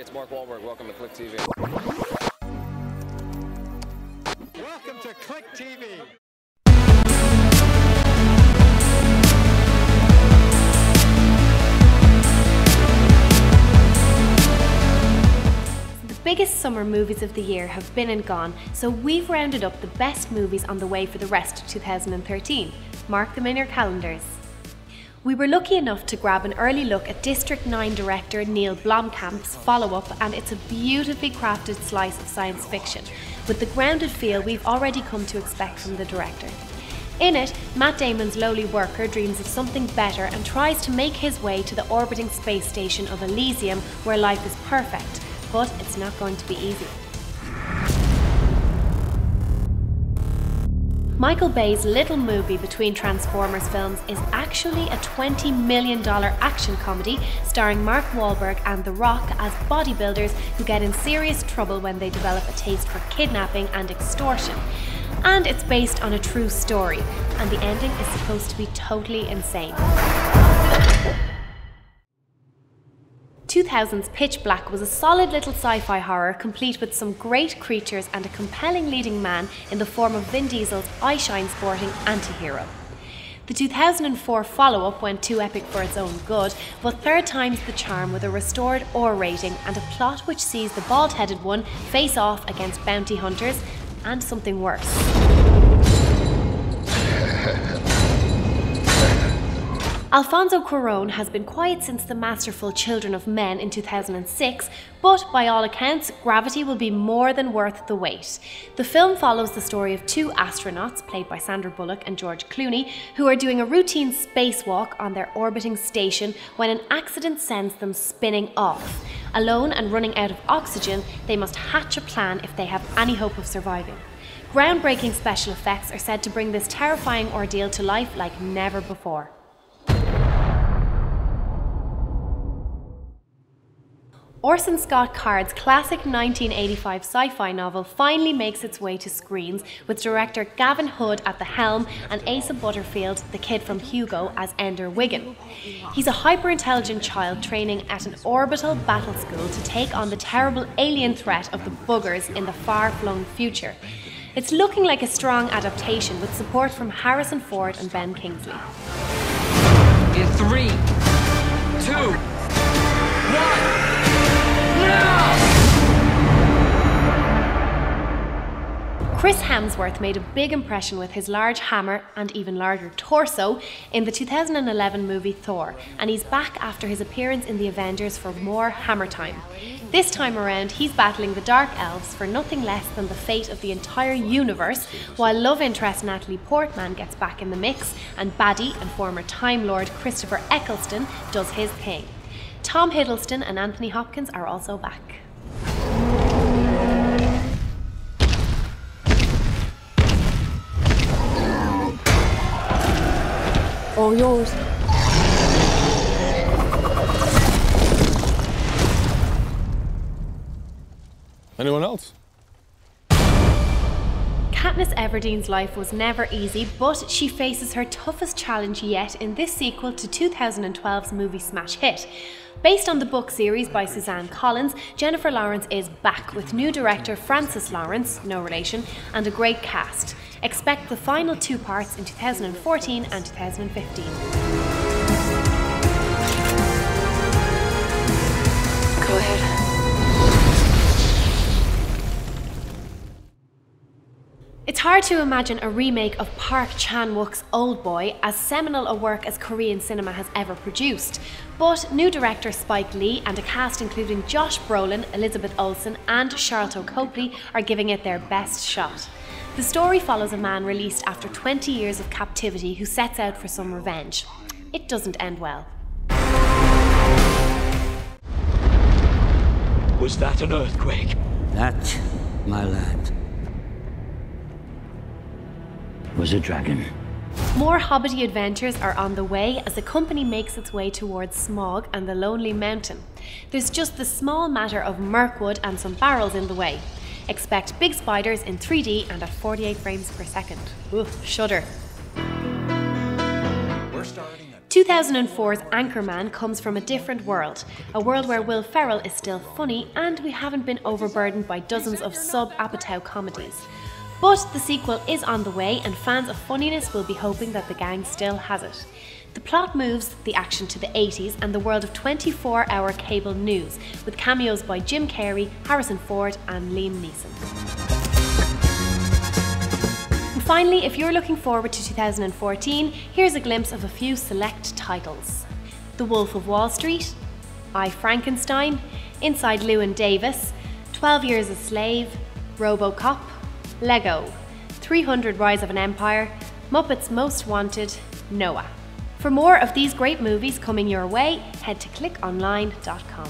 it's Mark Wahlberg. Welcome to ClickTV. Welcome to ClickTV. The biggest summer movies of the year have been and gone, so we've rounded up the best movies on the way for the rest of 2013. Mark them in your calendars. We were lucky enough to grab an early look at District 9 director Neil Blomkamp's follow-up, and it's a beautifully crafted slice of science fiction, with the grounded feel we've already come to expect from the director. In it, Matt Damon's lowly worker dreams of something better and tries to make his way to the orbiting space station of Elysium, where life is perfect, but it's not going to be easy. Michael Bay's little movie between Transformers films is actually a $20 million action comedy starring Mark Wahlberg and The Rock as bodybuilders who get in serious trouble when they develop a taste for kidnapping and extortion. And it's based on a true story, and the ending is supposed to be totally insane. 2000's Pitch Black was a solid little sci-fi horror complete with some great creatures and a compelling leading man in the form of Vin Diesel's eye-shine sporting anti-hero. The 2004 follow-up went too epic for its own good, but third time's the charm with a restored R rating and a plot which sees the bald-headed one face off against bounty hunters and something worse. Alfonso Cuarón has been quiet since the masterful Children of Men in 2006, but by all accounts, Gravity will be more than worth the wait. The film follows the story of two astronauts, played by Sandra Bullock and George Clooney, who are doing a routine spacewalk on their orbiting station when an accident sends them spinning off. Alone and running out of oxygen, they must hatch a plan if they have any hope of surviving. Groundbreaking special effects are said to bring this terrifying ordeal to life like never before. Orson Scott Card's classic 1985 sci-fi novel finally makes its way to screens, with director Gavin Hood at the helm and Asa Butterfield, the kid from Hugo, as Ender Wiggin. He's a hyper-intelligent child training at an orbital battle school to take on the terrible alien threat of the buggers in the far-flung future. It's looking like a strong adaptation with support from Harrison Ford and Ben Kingsley. In 3, 2, 1. Chris Hemsworth made a big impression with his large hammer and even larger torso in the 2011 movie Thor, and he's back after his appearance in the Avengers for more hammer time. This time around, he's battling the Dark Elves for nothing less than the fate of the entire universe, while love interest Natalie Portman gets back in the mix, and baddie and former Time Lord Christopher Eccleston does his thing. Tom Hiddleston and Anthony Hopkins are also back. All yours. Anyone else? Katniss Everdeen's life was never easy, but she faces her toughest challenge yet in this sequel to 2012's movie smash hit. Based on the book series by Suzanne Collins, Jennifer Lawrence is back with new director Francis Lawrence, no relation, and a great cast. Expect the final two parts in 2014 and 2015. Go ahead. It's hard to imagine a remake of Park Chan-wook's Oldboy, as seminal a work as Korean cinema has ever produced. But new director Spike Lee and a cast including Josh Brolin, Elizabeth Olsen and Charlotte Copley are giving it their best shot. The story follows a man released after 20 years of captivity who sets out for some revenge. It doesn't end well. Was that an earthquake? That, my lad, was a dragon. More Hobbity adventures are on the way as the company makes its way towards Smaug and the Lonely Mountain. There's just the small matter of Mirkwood and some barrels in the way. Expect big spiders in 3D and at 48 frames per second. Ooh, shudder. 2004's Anchorman comes from a different world, a world where Will Ferrell is still funny and we haven't been overburdened by dozens of sub-Apatow comedies. But the sequel is on the way and fans of funniness will be hoping that the gang still has it. The plot moves the action to the 80s and the world of 24-hour cable news, with cameos by Jim Carrey, Harrison Ford and Liam Neeson. And finally, if you're looking forward to 2014, here's a glimpse of a few select titles. The Wolf of Wall Street, I, Frankenstein, Inside Llewyn Davis, 12 Years a Slave, RoboCop, Lego, 300 Rise of an Empire, Muppets Most Wanted, Noah. For more of these great movies coming your way, head to clickonline.com.